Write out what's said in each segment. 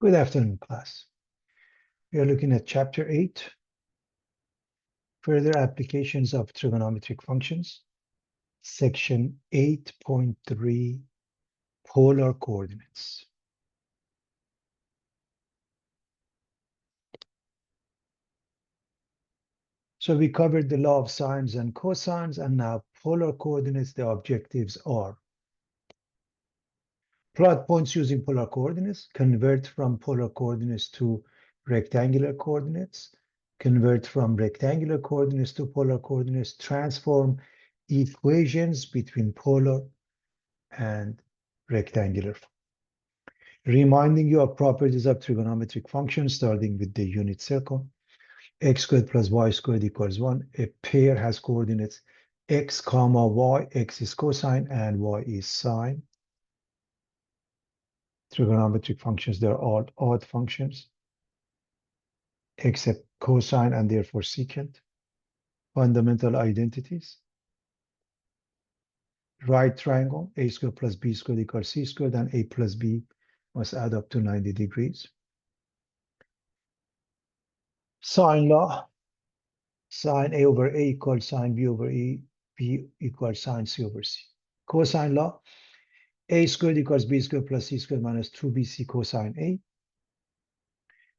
Good afternoon, class. We are looking at Chapter 8, Further Applications of Trigonometric Functions, Section 8.3, Polar Coordinates. So we covered the law of sines and cosines, and now polar coordinates, the objectives are plot points using polar coordinates, convert from polar coordinates to rectangular coordinates, convert from rectangular coordinates to polar coordinates, transform equations between polar and rectangular. Reminding you of properties of trigonometric functions, starting with the unit circle. X squared plus y squared equals 1. A pair has coordinates x comma y. X is cosine and y is sine. Trigonometric functions, they're all odd functions, except cosine and therefore secant. Fundamental identities. Right triangle, a squared plus b squared equals c squared, and a plus b must add up to 90 degrees. Sine law, sine a over a equals sine b over e, b equals sine c over c. Cosine law, a squared equals b squared plus c squared minus 2bc cosine a.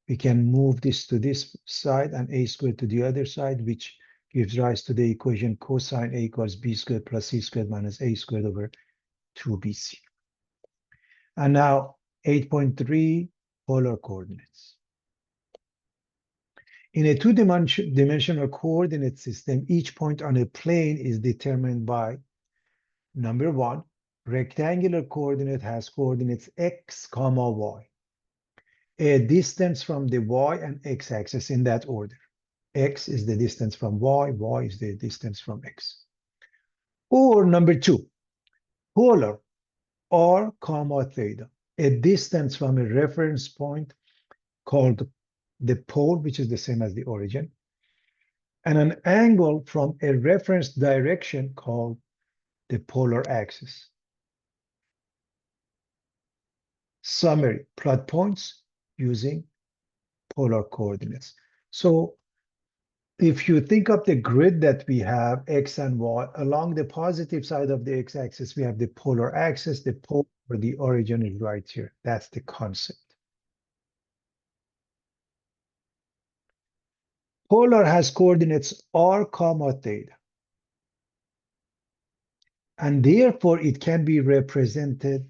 We can move this to this side and a squared to the other side, which gives rise to the equation cosine a equals b squared plus c squared minus a squared over 2bc. And now 8.3, polar coordinates. In a two-dimensional coordinate system, each point on a plane is determined by, number one, rectangular coordinate has coordinates x comma y. A distance from the y and x axis in that order. X is the distance from y, y is the distance from x. Or number two, polar r comma theta, a distance from a reference point called the pole, which is the same as the origin, and an angle from a reference direction called the polar axis. Summary, plot points using polar coordinates. So if you think of the grid that we have, x and y, along the positive side of the x-axis, we have the polar axis. The pole or the origin is right here. That's the concept. Polar has coordinates r comma theta. And therefore, it can be represented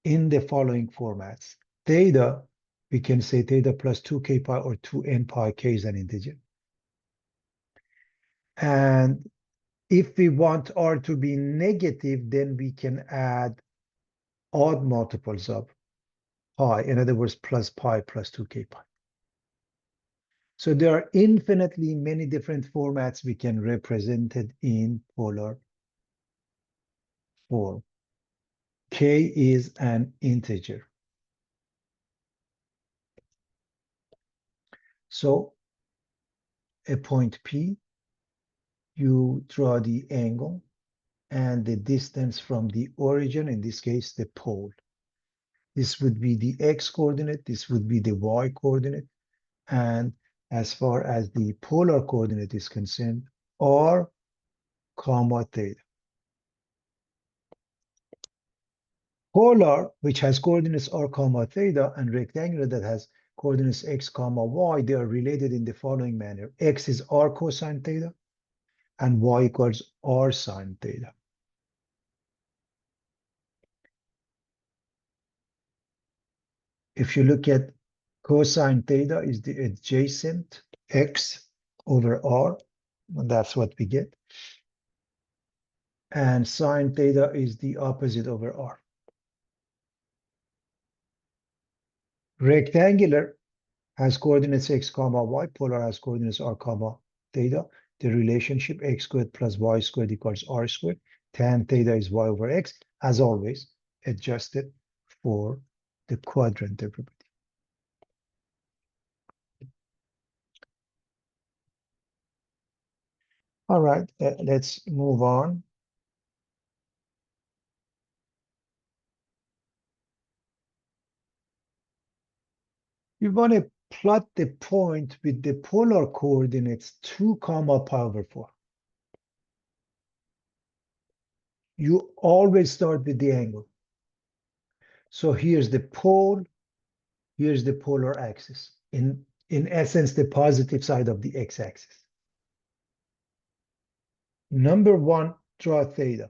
in the following formats. Theta, we can say theta plus 2k pi or 2n pi, k is an integer. And if we want r to be negative, then we can add odd multiples of pi. In other words, plus pi plus 2k pi. So there are infinitely many different formats we can represent it in polar form. K is an integer. So a point P, you draw the angle and the distance from the origin, in this case, the pole. This would be the x coordinate, this would be the y coordinate, and as far as the polar coordinate is concerned, r comma theta. Polar, which has coordinates r comma theta, and rectangular that has coordinates x comma y, they are related in the following manner. X is r cosine theta, and y equals r sine theta. If you look at cosine theta is the adjacent x over r, and that's what we get. And sine theta is the opposite over r. Rectangular has coordinates x comma y, polar has coordinates r comma theta. The relationship x squared plus y squared equals r squared. Tan theta is y over x, as always, adjusted for the quadrant derivation. All right, let's move on. You want to plot the point with the polar coordinates 2 comma power 4. You always start with the angle. So here's the pole, here's the polar axis. In essence, the positive side of the x-axis. Number one, draw theta.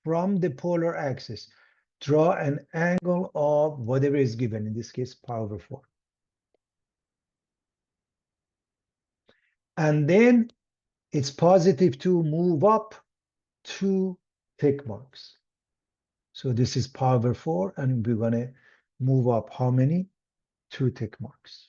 From the polar axis, draw an angle of whatever is given, in this case, power 4. And then it's positive to move up 2 tick marks. So this is power 4, and we're going to move up how many? 2 tick marks.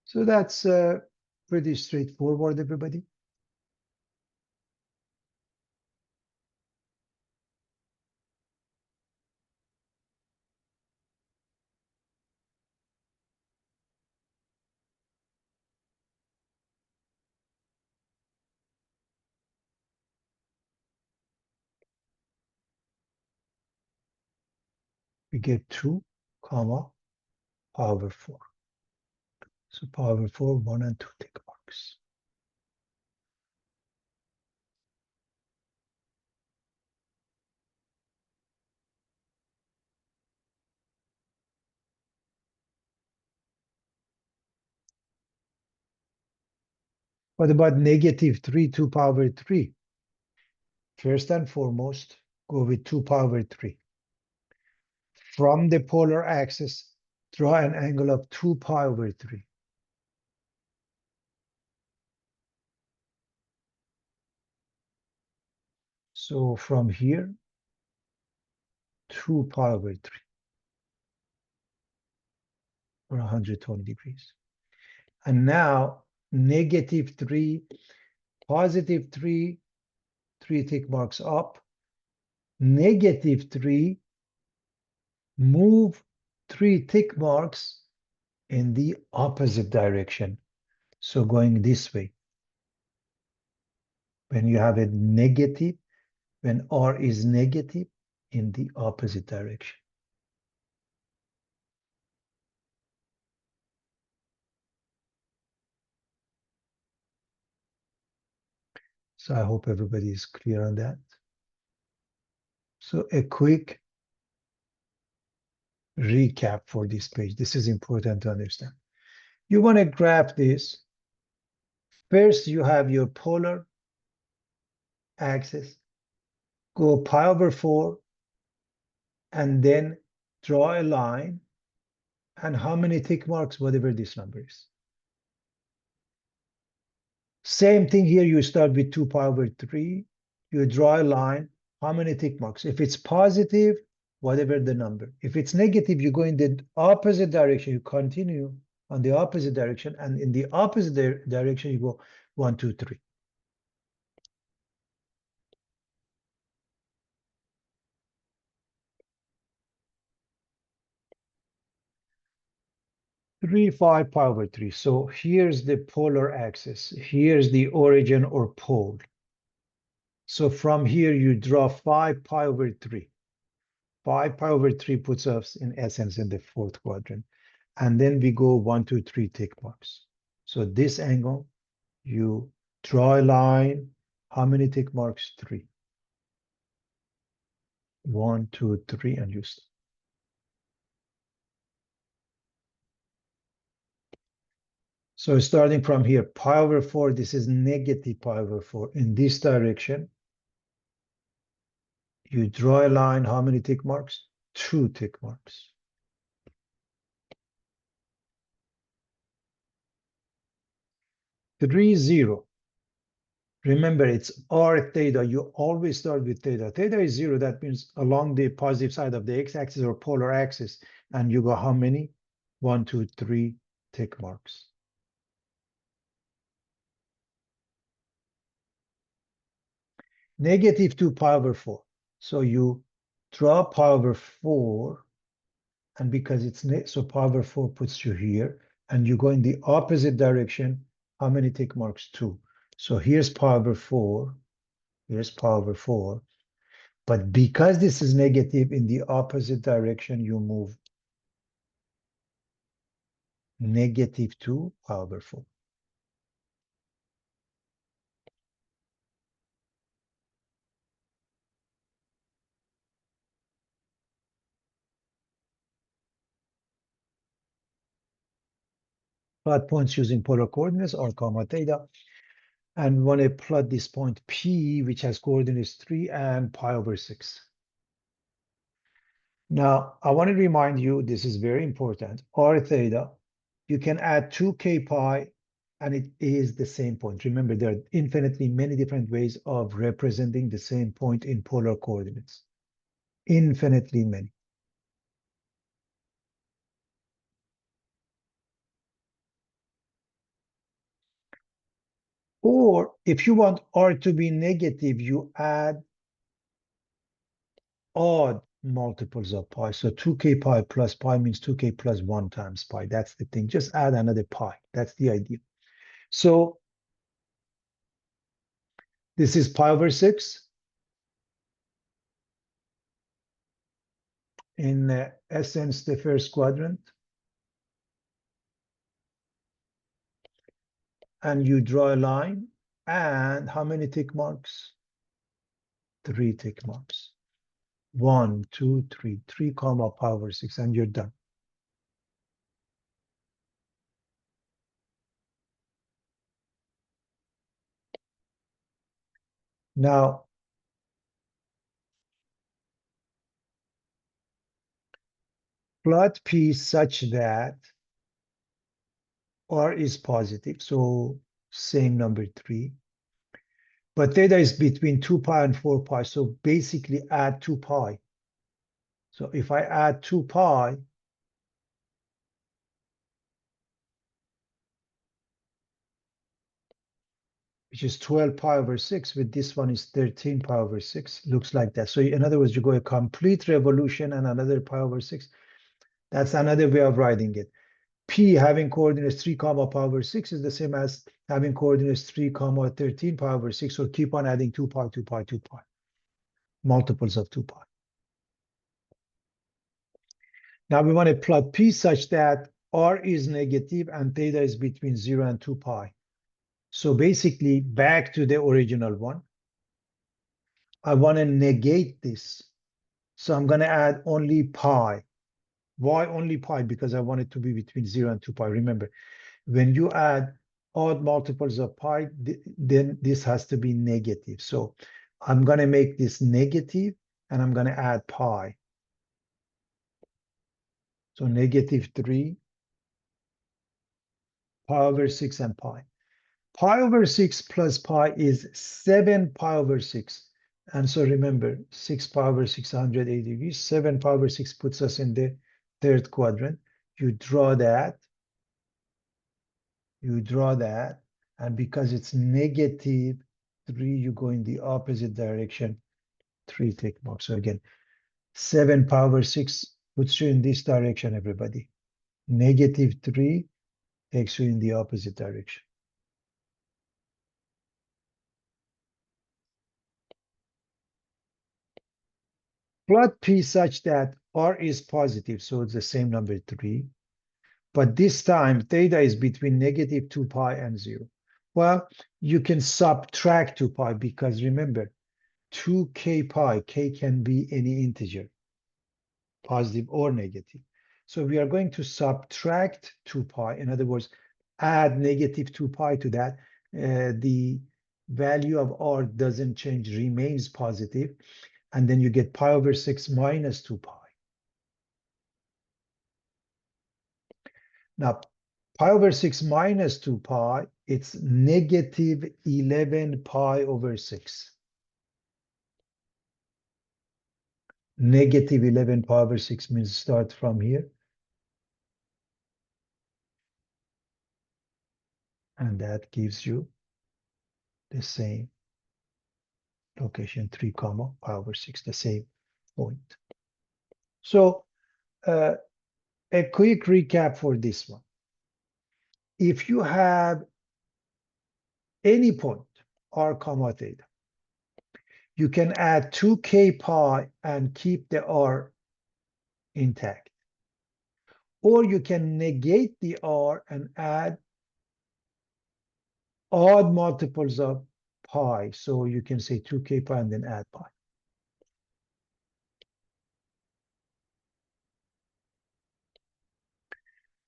So that's pretty straightforward, everybody. We get 2 comma power 4. So power 4, 1 and 2 tick marks. What about negative 3 to power 3? First and foremost, go with 2 power 3. From the polar axis, draw an angle of 2 power 3. So from here, 2 power 3, or 120 degrees. And now, negative 3, positive 3, 3 tick marks up, negative 3, move 3 tick marks in the opposite direction. So going this way. When you have a negative, when R is negative, in the opposite direction. So I hope everybody is clear on that. So a quick recap for this page. This is important to understand. You want to graph this. First, you have your polar axis. Go pi over 4, and then draw a line. And how many tick marks, whatever this number is. Same thing here, you start with 2 pi over 3. You draw a line. How many tick marks? If it's positive, whatever the number. If it's negative, you go in the opposite direction. You continue on the opposite direction. And in the opposite direction, you go 1, 2, 3. Three, 5 pi over 3. So here's the polar axis. Here's the origin or pole. So from here, you draw 5 pi over 3. 5 pi over 3 puts us, in essence, in the fourth quadrant. And then we go 1, 2, 3 tick marks. So this angle, you draw a line. How many tick marks? 3. 1, 2, 3, and you stop. So starting from here, pi over 4, this is negative pi over 4. In this direction, you draw a line. How many tick marks? 2 tick marks. Three, 0. Remember, it's r theta. You always start with theta. Theta is 0. That means along the positive side of the x-axis or polar axis. And you go how many? 1, 2, 3 tick marks. Negative 2 pi over 4. So you draw pi over 4, and because it's so pi over 4 puts you here, and you go in the opposite direction, how many tick marks? 2. So here's pi over 4, here's pi over 4, but because this is negative in the opposite direction, you move -2 pi over 4. Plot points using polar coordinates r comma theta. And we want to plot this point P, which has coordinates 3 and pi over 6. Now, I want to remind you, this is very important, r theta, you can add 2k pi, and it is the same point. Remember, there are infinitely many different ways of representing the same point in polar coordinates. Infinitely many. Or if you want r to be negative, you add odd multiples of pi. So 2k pi plus pi means 2k plus 1 times pi. That's the thing. Just add another pi. That's the idea. So this is pi over 6 in essence, the first quadrant. And you draw a line. And how many tick marks? 3 tick marks. 1, 2, 3, 3 comma pi over 6, and you're done. Now, plot P such that R is positive, so same number 3. But theta is between 2 pi and 4 pi, so basically add 2 pi. So if I add 2 pi, which is 12 pi over 6, with this one is 13 pi over 6, looks like that. So in other words, you go a complete revolution and another pi over 6. That's another way of writing it. P having coordinates 3 comma pi over 6 is the same as having coordinates 3 comma 13 pi over 6. So keep on adding 2 pi, 2 pi, 2 pi. Multiples of 2 pi. Now we want to plot P such that R is negative and theta is between 0 and 2 pi. So basically, back to the original one. I want to negate this. So I'm going to add only pi. Why only pi? Because I want it to be between 0 and 2 pi. Remember, when you add odd multiples of pi, then this has to be negative. So I'm going to make this negative, and I'm going to add pi. So -3, pi over 6, and pi. Pi over 6 plus pi is 7 pi over 6. And so remember, 6 pi over 6, 180 degrees. 7 pi over 6 puts us in the third quadrant. You draw that. You draw that. And because it's -3, you go in the opposite direction. 3 tick marks. So again, 7 pi over 6 puts you in this direction, everybody. -3 takes you in the opposite direction. Plot P such that R is positive, so it's the same number 3. But this time, theta is between -2 pi and 0. Well, you can subtract 2 pi because remember, 2k pi, k can be any integer, positive or negative. So we are going to subtract 2 pi. In other words, add -2 pi to that. The value of R doesn't change, remains positive. And then you get pi over 6 minus 2 pi. Now, pi over 6 minus 2 pi, it's -11 pi over 6. -11 pi over 6 means start from here. And that gives you the same location, 3 comma pi over 6, the same point. So A quick recap for this one. If you have any point, r comma theta, you can add 2k pi and keep the r intact. Or you can negate the r and add odd multiples of pi. So you can say 2k pi and then add pi.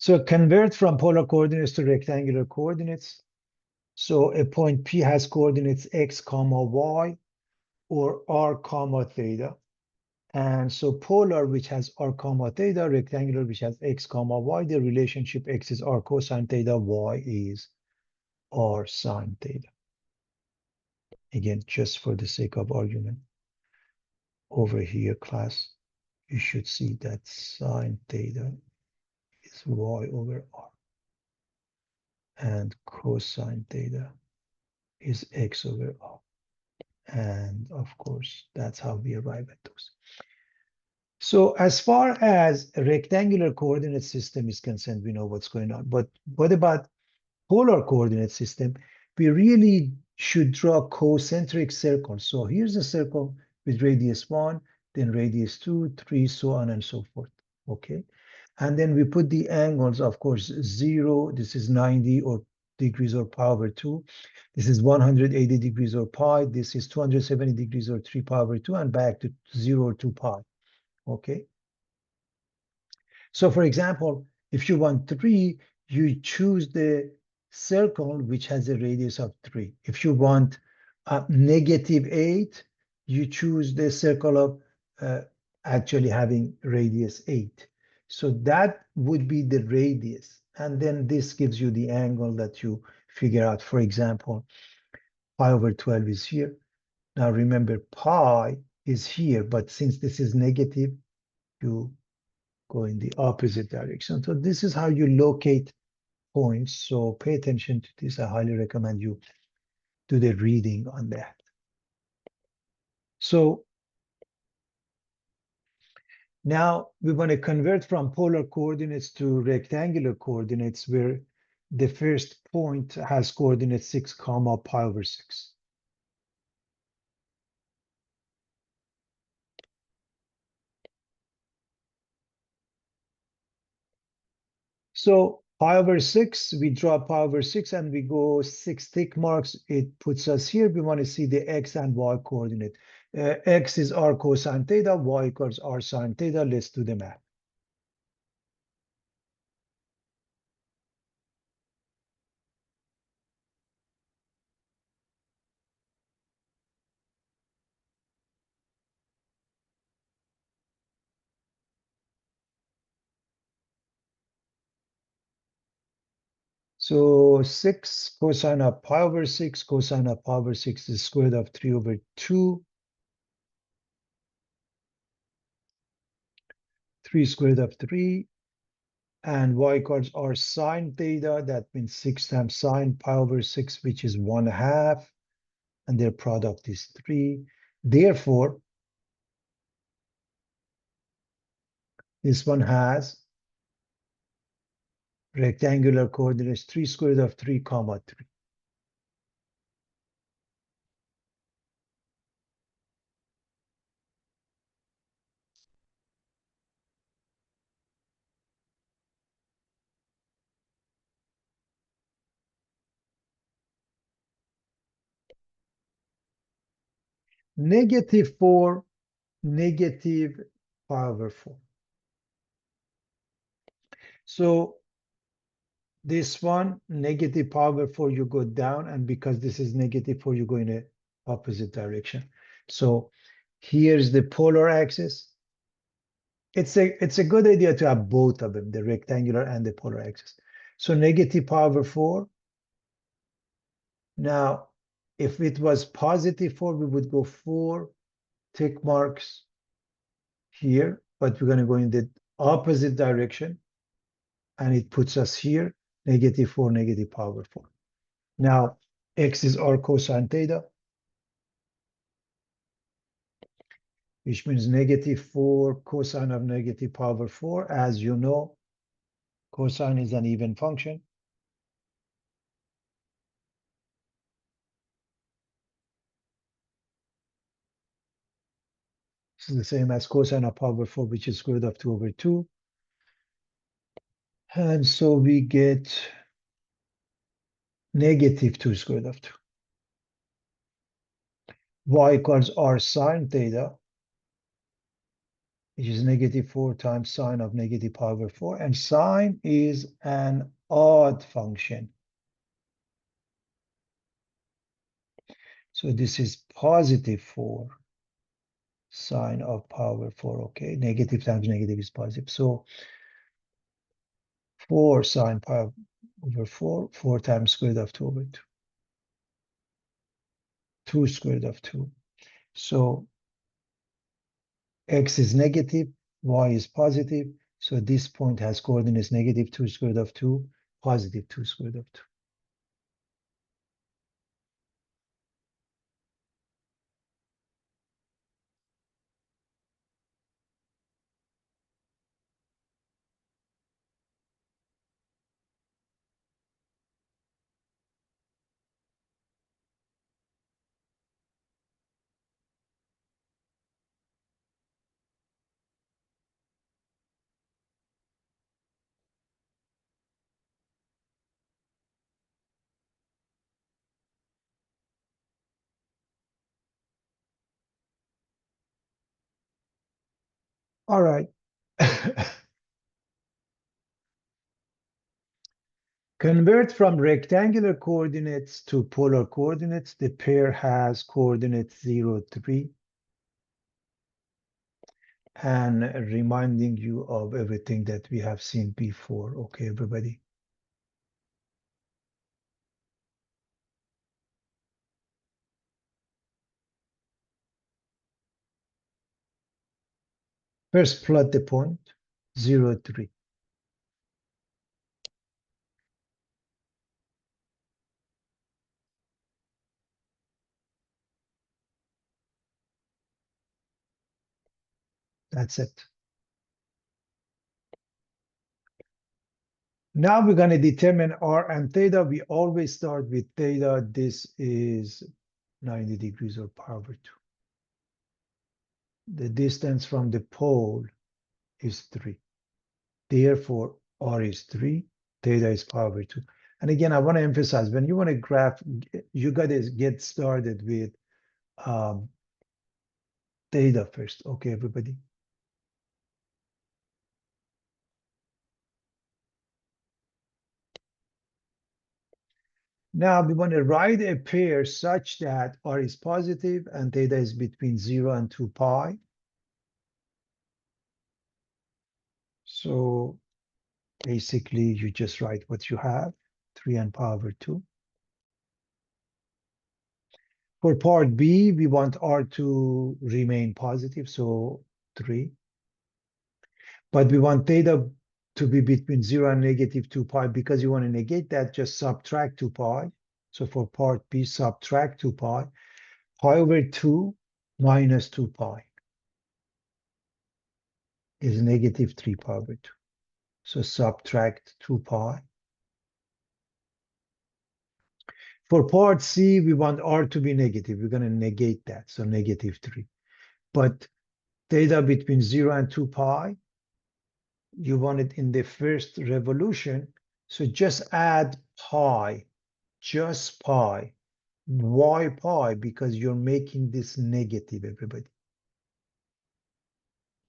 So convert from polar coordinates to rectangular coordinates. So a point P has coordinates x comma y or r comma theta. And so polar, which has r comma theta, rectangular, which has x comma y, the relationship x is r cosine theta, y is r sine theta. Again, just for the sake of argument, over here, class, you should see that sine theta is y over r, and cosine theta is x over r. And of course, that's how we arrive at those. So as far as a rectangular coordinate system is concerned, we know what's going on. But what about polar coordinate system? We really should draw concentric circles. So here's a circle with radius 1, then radius 2, 3, so on and so forth. Okay. And then we put the angles, of course, 0, this is 90 or degrees or pi over 2. This is 180 degrees or pi. This is 270 degrees or 3 pi over 2, and back to 0 or 2 pi. Okay. So for example, if you want 3, you choose the circle which has a radius of 3. If you want -8, you choose the circle of actually having radius 8. So that would be the radius. And then this gives you the angle that you figure out. For example, pi over 12 is here. Now remember, pi is here, but since this is negative, you go in the opposite direction. So this is how you locate points. So pay attention to this. I highly recommend you do the reading on that. So now we want to convert from polar coordinates to rectangular coordinates, where the first point has coordinates 6 comma pi over 6. So pi over 6, we draw pi over 6 and we go 6 tick marks. It puts us here. We want to see the x and y coordinate. X is r cosine theta, y equals r sine theta. Let's do the math. So 6 cosine of pi over 6, cosine of pi over 6 is square root of 3 over 2. 3 square root of 3. And y equals r sine theta. That means 6 times sine pi over 6, which is 1/2. And their product is 3. Therefore, this one has rectangular coordinates 3 square root of 3 comma 3. -4, negative pi over 4. So this one, negative pi over 4, you go down, and because this is -4, you go in a opposite direction. So here's the polar axis. It's a good idea to have both of them, the rectangular and the polar axis. So negative pi over 4. Now, if it was positive 4, we would go 4 tick marks here, but we're going to go in the opposite direction, and it puts us here, -4, negative pi over 4. Now, x is r cosine theta, which means -4 cosine of negative pi over 4. As you know, Cosine is an even function. This is the same as cosine of power 4, which is square root of 2 over 2. And so we get negative 2 square root of 2. Y equals r sine theta, which is negative 4 times sine of negative power 4. And sine is an odd function. So this is positive 4 sine of power 4. Okay, negative times negative is positive. So 4 sine power over 4, 4 times square root of 2 over 2. 2 square root of 2. So x is negative, y is positive. So this point has coordinates negative 2 square root of 2, positive 2 square root of 2. All right. Convert from rectangular coordinates to polar coordinates. The pair has coordinates 0, 3. And reminding you of everything that we have seen before. Okay, everybody. First, plot the point, 0, 3. That's it. Now we're going to determine r and theta. We always start with theta. This is 90 degrees or power 2. The distance from the pole is 3. Therefore, r is 3, theta is power 2. And again, I want to emphasize, when you want to graph, you got to get started with theta first. Okay, everybody. Now we want to write a pair such that r is positive and theta is between 0 and 2 pi. So basically, you just write what you have, 3 and power 2. For part B, we want r to remain positive, so 3. But we want theta to be between 0 and negative 2 pi. Because you want to negate that, just subtract 2 pi. So for part B, subtract 2 pi. Pi over 2 minus 2 pi is negative 3 pi over 2. So subtract 2 pi. For part C, we want r to be negative. We're going to negate that, so negative 3. But theta between 0 and 2 pi, you want it in the first revolution. So just add pi, just pi. Why pi? Because you're making this negative, everybody.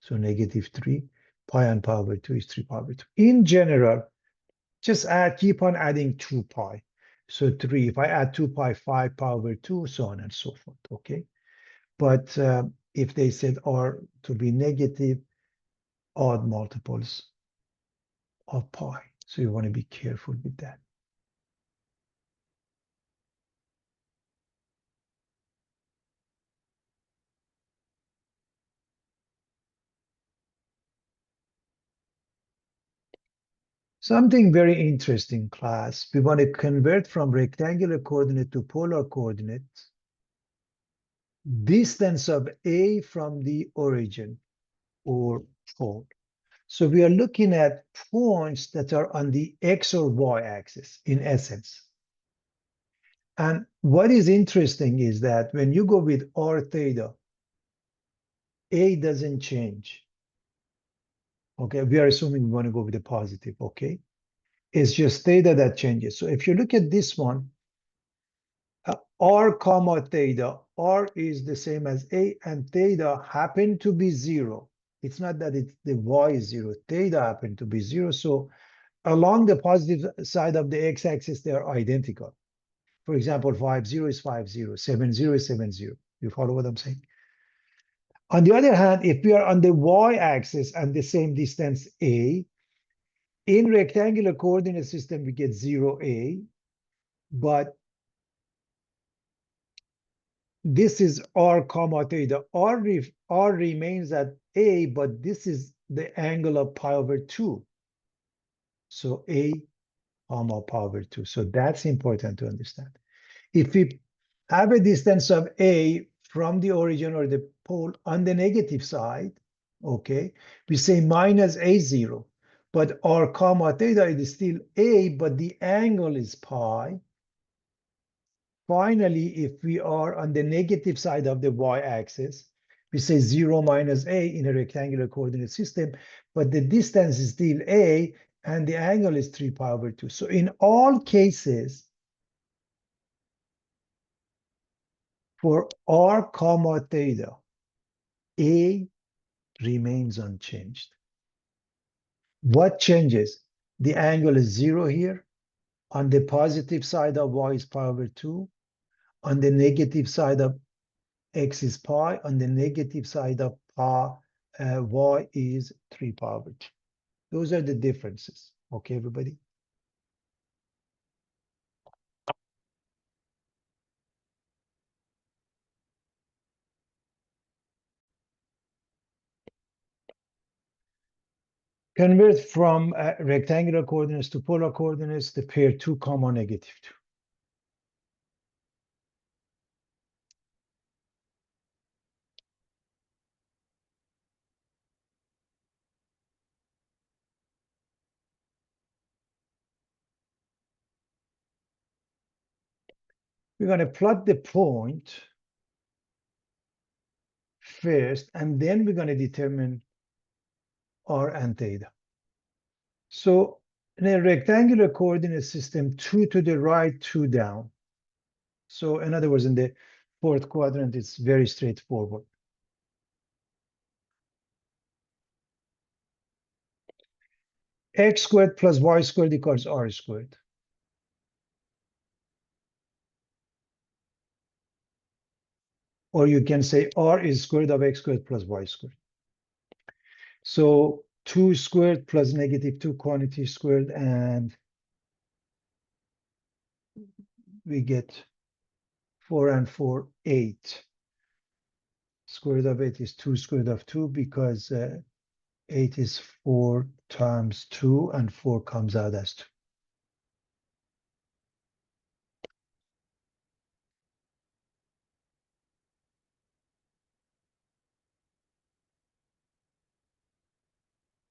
So negative 3, pi and power 2 is 3 power 2. In general, just keep on adding 2 pi. So 3, if I add 2 pi, 5 power 2, so on and so forth, okay? But if they said r to be negative, odd multiples of pi. So you want to be careful with that. Something very interesting, class. We want to convert from rectangular coordinate to polar coordinate. Distance of A from the origin or pole. So we are looking at points that are on the X or Y axis in essence. And what is interesting is that when you go with R theta, A doesn't change. Okay, we are assuming we want to go with a positive, okay? It's just theta that changes. So if you look at this one, R comma theta, R is the same as A and theta happen to be zero. It's not that it's the Y is zero, theta happen to be zero. So along the positive side of the x-axis, they are identical. For example, 50 is 50, 70 is 70. You follow what I'm saying? On the other hand, if we are on the y-axis and the same distance a, in rectangular coordinate system, we get 0a, but this is r comma theta. R remains at a, but this is the angle of pi over 2. So a comma pi over 2. So that's important to understand. If we have a distance of a from the origin or the pole on the negative side, okay, we say minus a0, but r comma theta is still a, but the angle is pi. Finally, if we are on the negative side of the y-axis, we say 0 minus a in a rectangular coordinate system, but the distance is still a, and the angle is 3 pi over 2. So in all cases, for r comma theta, a remains unchanged. What changes? The angle is 0 here. On the positive side of y is pi over 2. On the negative side of x is pi. On the negative side of pi, y is 3 pi over 2. Those are the differences. Okay, everybody? Convert from rectangular coordinates to polar coordinates, the pair 2 comma negative 2. We're going to plot the point first, and then we're going to determine r and theta. So in a rectangular coordinate system, 2 to the right, 2 down. So in other words, in the fourth quadrant, it's very straightforward. X squared plus y squared equals r squared. Or you can say r is square root of x squared plus y squared. So 2 squared plus negative 2 quantity squared, and we get 4 and 4, 8. Square root of 8 is 2 square root of 2 because 8 is 4 times 2, and 4 comes out as 2.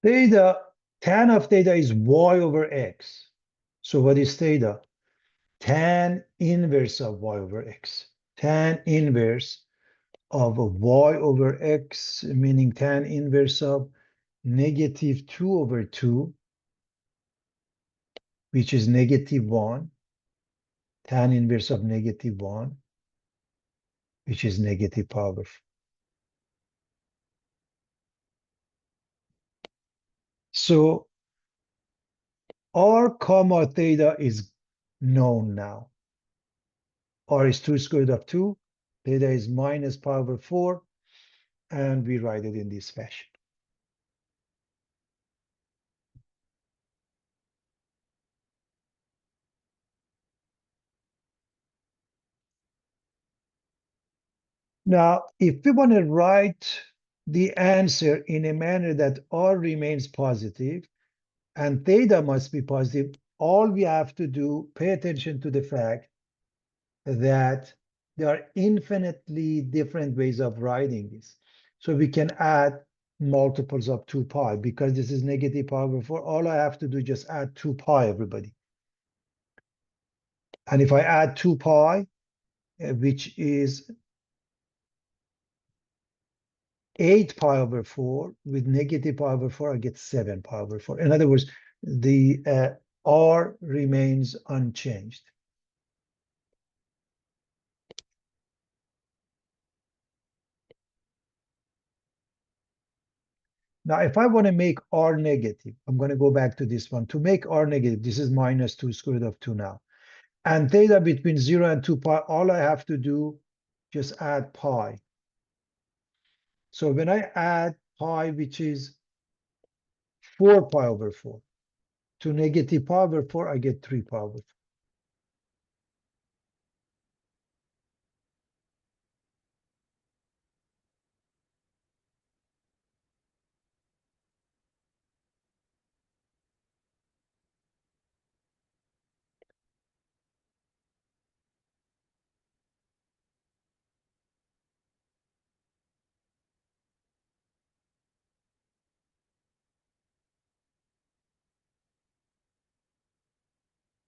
Theta, tan of theta is y over x. So what is theta? Tan inverse of y over x. Tan inverse of y over x, meaning tan inverse of negative 2 over 2, which is negative 1. Tan inverse of negative 1, which is negative pi over 4. So r comma theta is known now. R is 2 square root of 2. Theta is minus pi over 4. And we write it in this fashion. Now, if we want to write the answer in a manner that r remains positive and theta must be positive, all we have to do, pay attention to the fact that there are infinitely different ways of writing this. So we can add multiples of 2 pi. Because this is negative pi over 4, all I have to do is just add 2 pi, everybody. And if I add 2 pi, which is 8 pi over 4, with negative pi over 4, I get 7 pi over 4. In other words, the R remains unchanged. Now, if I want to make R negative, I'm going to go back to this one. To make R negative, this is minus 2 square root of 2 now. And theta between 0 and 2 pi, all I have to do, just add pi. So when I add pi, which is 4 pi over 4, to negative pi over 4, I get 3 pi over 4.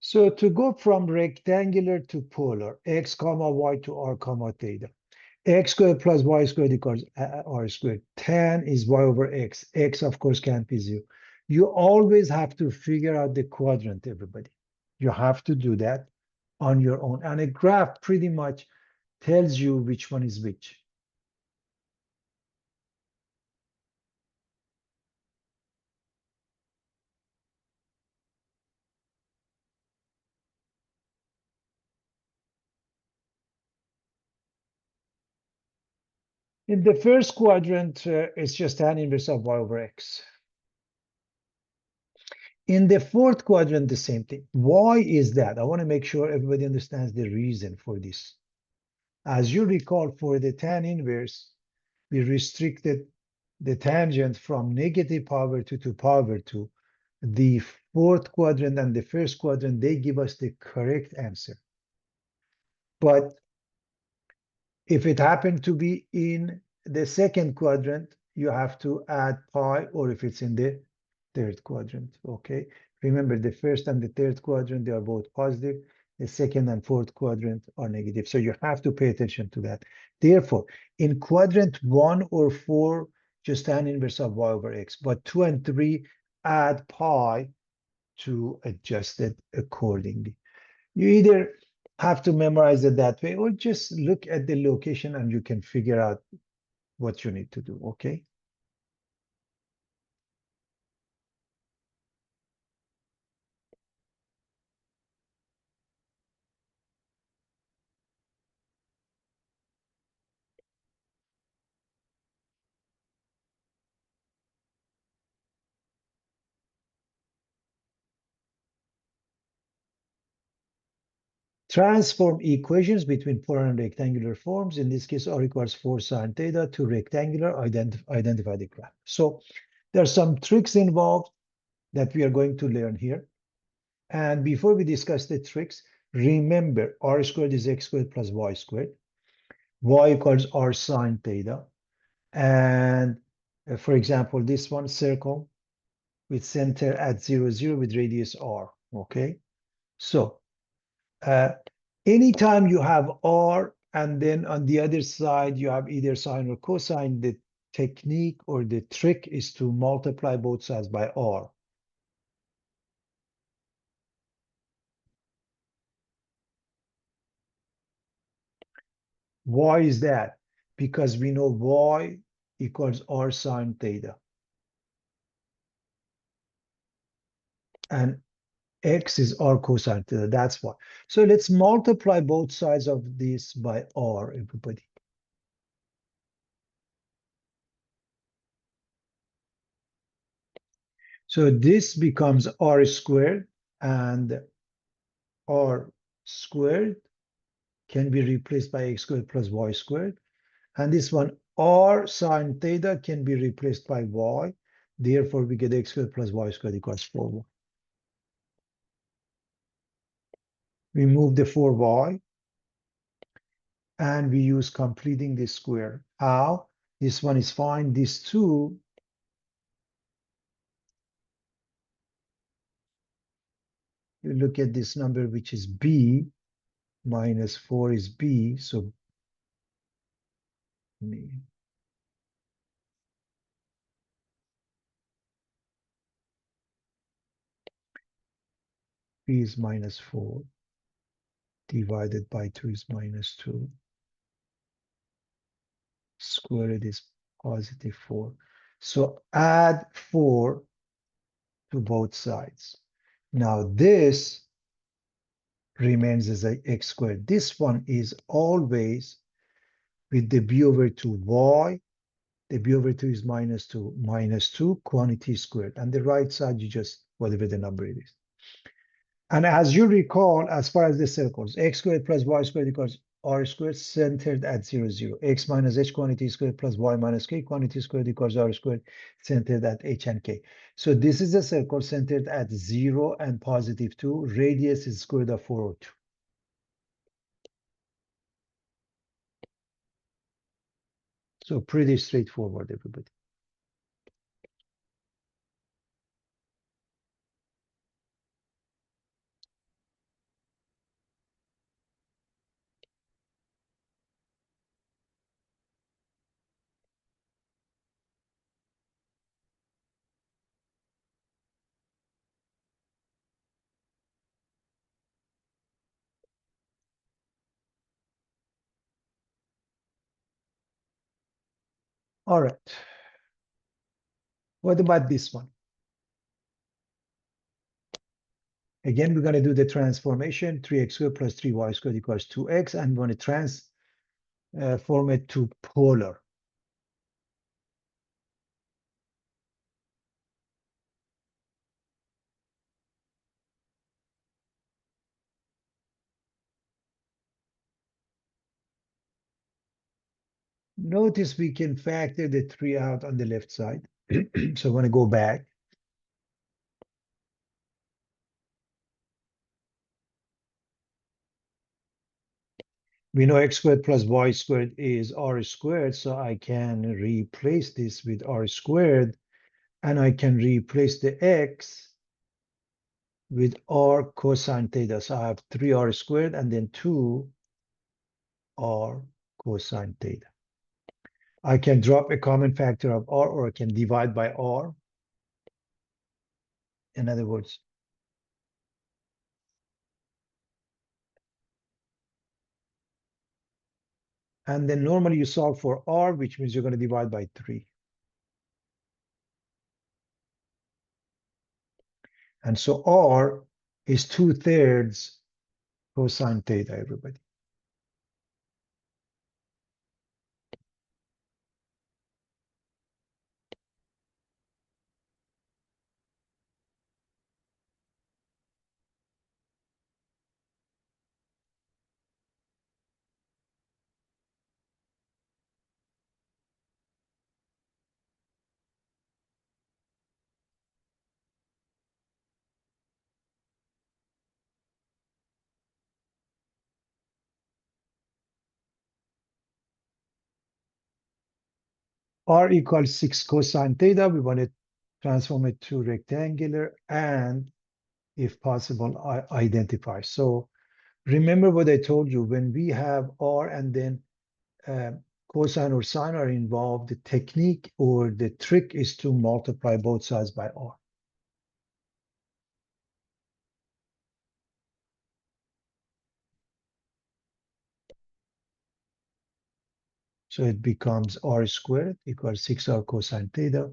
So to go from rectangular to polar, x comma y to r comma theta, x squared plus y squared equals r squared. Tan is y over x. X, of course, can't be 0. You always have to figure out the quadrant, everybody. You have to do that on your own. And a graph pretty much tells you which one is which. In the first quadrant, it's just tan inverse of y over x. In the fourth quadrant, the same thing. Why is that? I want to make sure everybody understands the reason for this. As you recall, for the tan inverse, we restricted the tangent from negative power to power 2. The fourth quadrant and the first quadrant, they give us the correct answer. But if it happened to be in the second quadrant, you have to add pi, or if it's in the third quadrant, okay? Remember, the first and the third quadrant, they are both positive. The second and fourth quadrant are negative. So you have to pay attention to that. Therefore, in quadrant 1 or 4, just tan inverse of y over x. But 2 and 3, add pi to adjust it accordingly. You either have to memorize it that way, or just look at the location and you can figure out what you need to do, okay? Transform equations between polar and rectangular forms. In this case, R equals 4 sine theta to rectangular, identify the graph. So there are some tricks involved that we are going to learn here. And before we discuss the tricks, remember R squared is x squared plus y squared. Y equals R sine theta. And for example, this one, circle with center at 0, 0 with radius r, okay? So anytime you have r and then on the other side you have either sine or cosine, the technique or the trick is to multiply both sides by r. Why is that? Because we know y equals r sine theta. And x is r cosine theta, that's why. So let's multiply both sides of this by r, everybody. So this becomes r squared, and r squared can be replaced by x squared plus y squared. And this one, r sine theta, can be replaced by y. Therefore, we get x squared plus y squared equals 4y. We move the 4y, and we use completing this square. How? This one is fine. These two you look at this number, which is b, minus 4 is b, so b is minus 4, divided by 2 is minus 2, square root is positive 4. So add 4 to both sides. Now this remains as a x squared. This one is always with the b over 2 y. The b over 2 is minus 2, quantity squared. And the right side, you just, whatever the number it is. And as you recall, as far as the circles, x squared plus y squared equals r squared centered at 0, 0. X minus h quantity squared plus y minus k quantity squared equals r squared centered at h and k. So this is a circle centered at 0 and positive 2. Radius is square root of 402. So pretty straightforward, everybody. All right. What about this one? Again, we're going to do the transformation. 3x squared plus 3y squared equals 2x. I'm going to transform it to polar. Notice we can factor the 3 out on the left side. So I want to go back. We know x squared plus y squared is r squared, so I can replace this with r squared, and I can replace the x with r cosine theta. So I have 3r squared and then 2r cosine theta. I can drop a common factor of r, or I can divide by r. In other words, and then normally you solve for r, which means you're going to divide by 3. And so r is 2/3 cosine theta, everybody. R equals 6 cosine theta. We want to transform it to rectangular and, if possible, identify. So remember what I told you, when we have R and then cosine or sine are involved, the technique or the trick is to multiply both sides by R. So it becomes r squared equals 6r cosine theta.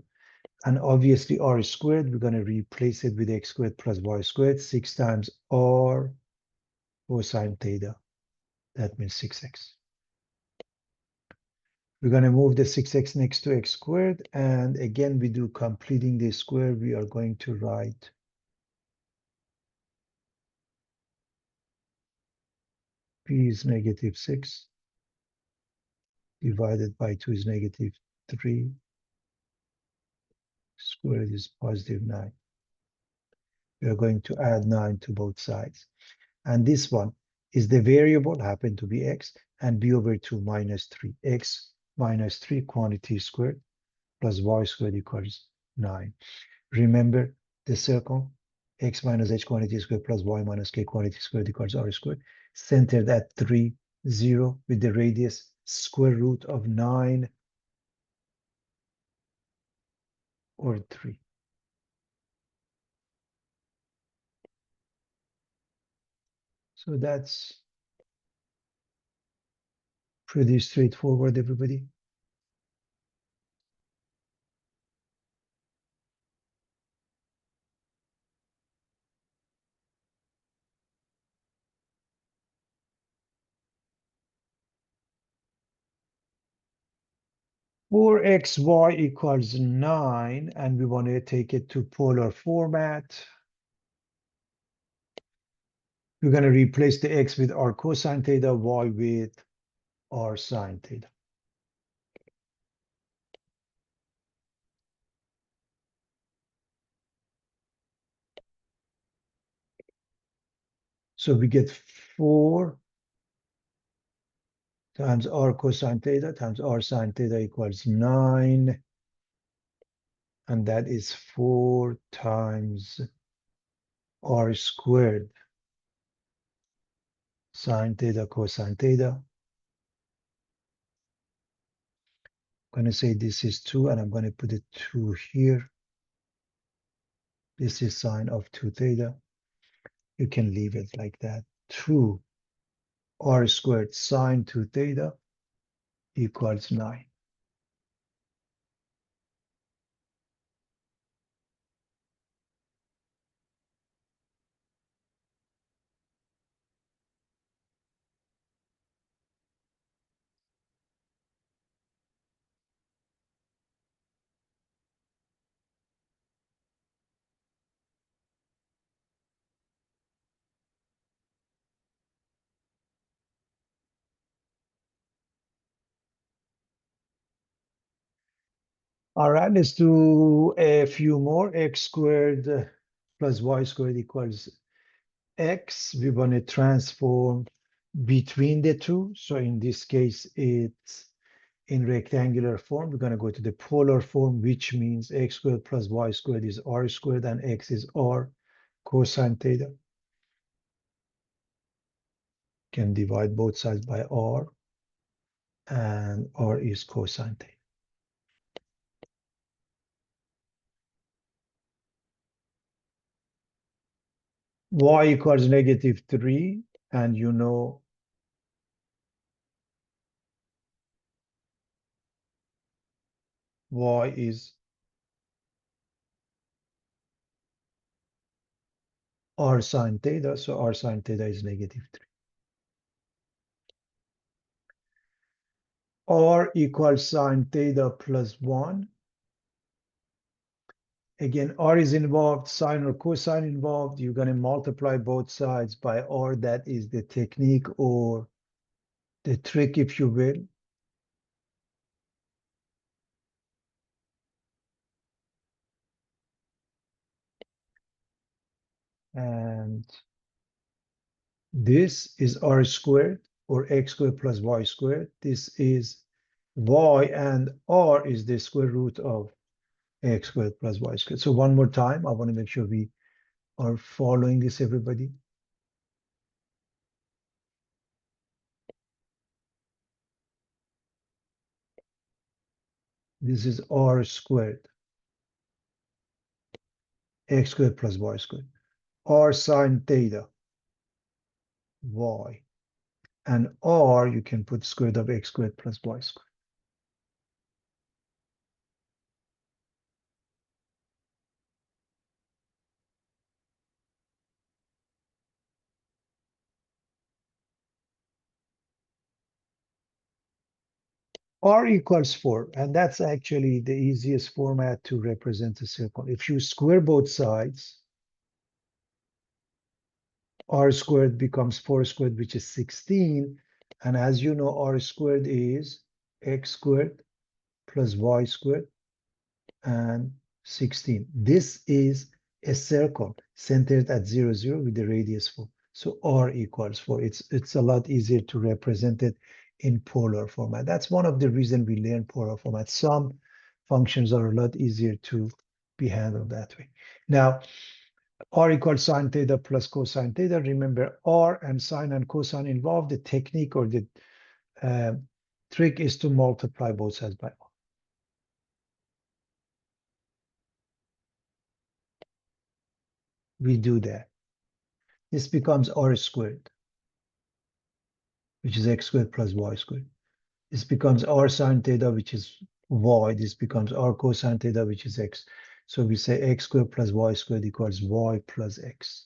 And obviously r squared, we're going to replace it with x squared plus y squared, 6 times r cosine theta. That means 6x. We're going to move the 6x next to x squared. And again, we do completing the square. We are going to write p is negative 6 divided by 2 is negative 3. Squared is positive 9. We are going to add 9 to both sides. And this one is the variable, happen to be x, and b over 2 minus 3. X minus 3 quantity squared plus y squared equals 9. Remember the circle x minus h quantity squared plus y minus k quantity squared equals r squared, centered at 3, 0, with the radius square root of 9 or 3. So that's pretty straightforward, everybody. For xy equals 9, and we want to take it to polar format, we're going to replace the x with r cosine theta, y with r sine theta. So we get 4 times r cosine theta times r sine theta equals 9. And that is 4 times r squared sine theta cosine theta. I'm going to say this is 2, and I'm going to put it 2 here. This is sine of 2 theta. You can leave it like that. 2 r squared sine 2 theta equals 9. All right, let's do a few more. X squared plus y squared equals x. We want to transform between the two. So in this case, it's in rectangular form. We're going to go to the polar form, which means x squared plus y squared is r squared, and x is r cosine theta. Can divide both sides by r, and r is cosine theta. Y equals -3, and you know y is r sine theta, so r sine theta is -3. R equals sine theta plus 1. Again, r is involved, sine or cosine involved. You're going to multiply both sides by r. That is the technique or the trick, if you will. And this is r squared, or x squared plus y squared. This is y, and r is the square root of x squared plus y squared. So one more time, I want to make sure we are following this, everybody. This is r squared, x squared plus y squared, r sine theta, y, and r, you can put square root of x squared plus y squared. R equals 4, and that's actually the easiest format to represent a circle. If you square both sides, r squared becomes 4 squared, which is 16. And as you know, r squared is x squared plus y squared and 16. This is a circle centered at 0, 0 with the radius 4. So r equals 4. It's a lot easier to represent it in polar format. That's one of the reasons we learn polar format. Some functions are a lot easier to be handled that way. Now, R equals sine theta plus cosine theta. Remember, R and sine and cosine involved. The technique or the trick is to multiply both sides by R. We do that. This becomes R squared, which is x squared plus y squared. This becomes R sine theta, which is y. This becomes R cosine theta, which is x. So we say x squared plus y squared equals y plus x.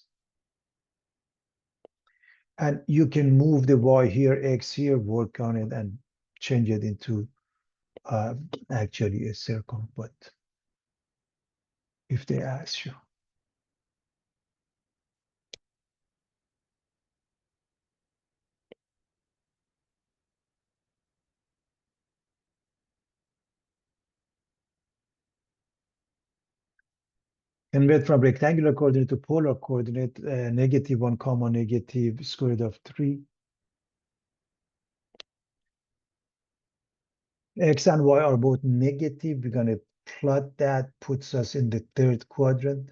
And you can move the y here, x here, work on it, and change it into actually a circle, but if they ask you. Convert from rectangular coordinate to polar coordinate, -1 comma negative square root of 3. X and Y are both negative. We're going to plot that, puts us in the third quadrant.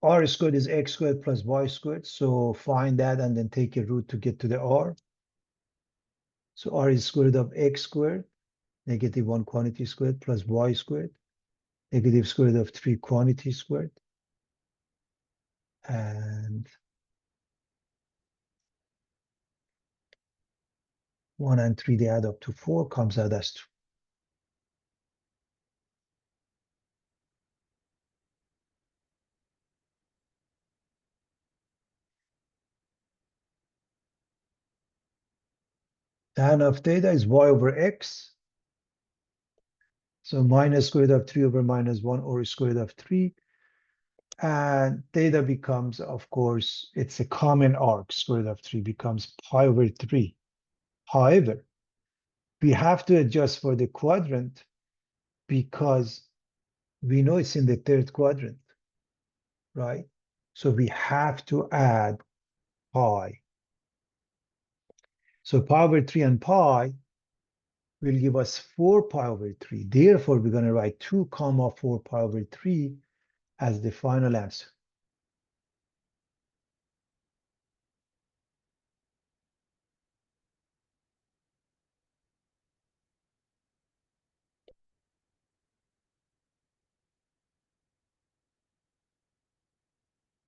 R squared is x squared plus y squared. So find that and then take a root to get to the R. So R is square root of x squared, -1 quantity squared plus y squared, negative square root of 3 quantity squared. And 1 and 3, they add up to 4, comes out as 2. Tan of theta is y over x. So minus square root of 3 over minus 1 or square root of 3. And theta becomes, of course, it's a common arc. Square root of 3 becomes pi over 3. However, we have to adjust for the quadrant because we know it's in the third quadrant, right? So we have to add pi. So pi over 3 and pi will give us 4 pi over 3. Therefore, we're going to write 2 comma 4 pi over 3 as the final answer.